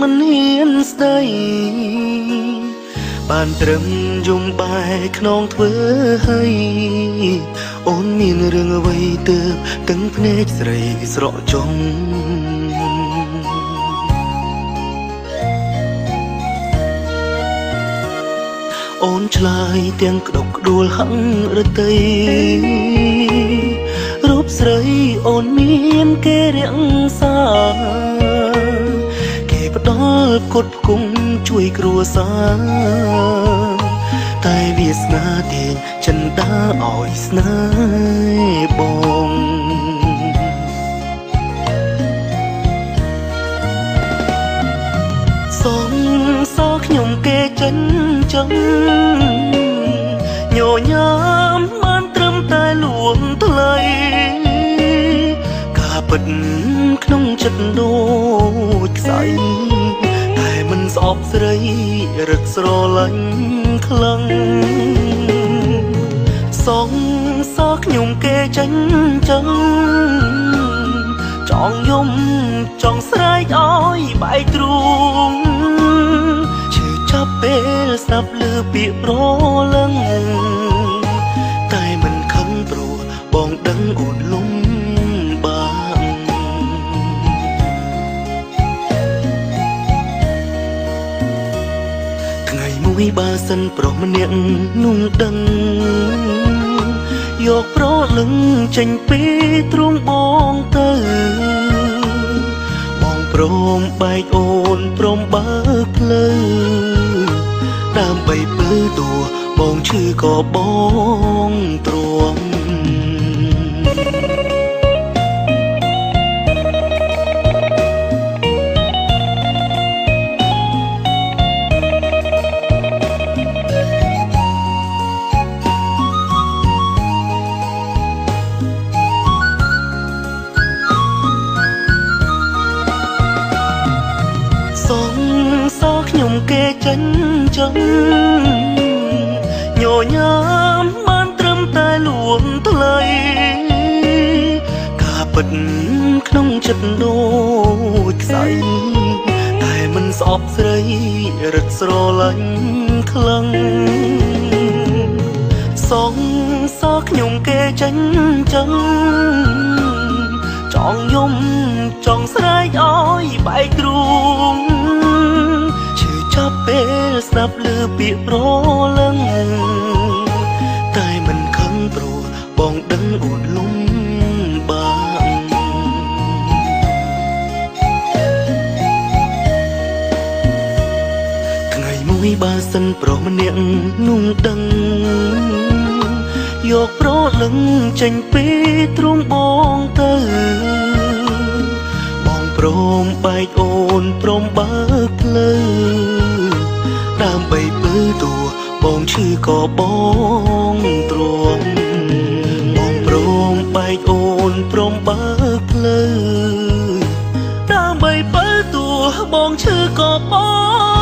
មិនហ៊ានស្ដីបានត្រឹមយំបែកខ្នងធ្វើឲ្យអូនមានរឿងអ្វីទើបទាំងភ្នែកស្រីស្រក់ចង់អូនឆ្លើយទាំងក្តុកក្តួលហឹងរតីរូបស្រីអូនមានគេរាំងសាគេផ្ដល់ផ្គត់ផ្គង់ជួយគ្រួសារតែវាសនាទាញចិនដាឲ្យស្នេហ៍បងសូមសោខ្ញុំគេចិនចឹងញញឹមបានត្រឹមតែលួងថ្លៃការពិតក្នុងចិត្តដូចខ្សែតែមិនស្អប់ស្រីរឹកស្រលាញ់ខ្លាំងសងសោខ្ញុំគេចាញ់ចឹងចង់យំចង់ស្រែកឲ្យបែកទ្រូងឈឺចាប់ពេលស្ដាប់ឮពាក្យប្រលឹងតែមិនខឹងព្រោះបងដឹងអូនលំបាកថ្ងៃមួយបើសិនប្រុសម្នាក់នោះដឹងយកប្រលឹងចេញពីទ្រូងបងទៅបងព្រមបែកអូនព្រមបើកផ្លូវដើម្បីពើតួបងឈឺក៏បងទ្រាំសងសោខ្ញុំគេចាញ់ចឹងញញឹមបានត្រឹមតែលួងថ្លៃការពិតក្នុងចិត្តដូចខ្សែតែមិនស្អប់ស្រីរឹកស្រលាញ់ខ្លាំងសងសោខ្ញុំគេចាញ់ចឹងចង់យំចង់ស្រែកឲ្យបែកទ្រូងឈឺចាប់ពេលស្ដាប់ឮពាក្យប្រលឹងតែមិនខឹងព្រោះបងដឹងអូនលំបាកថ្ងៃមួយបើសិនប្រុសម្នាក់នោះដឹងយកប្រលឹងចេញពីទ្រូងបងទៅបងព្រមបែកអូនព្រមបើកផ្លូវដើម្បីពើតួបងឈឺក៏បងទ្រាំបងព្រមបែកអូនព្រមបើកផ្លូវដើម្បីពើតួបងឈឺក៏បង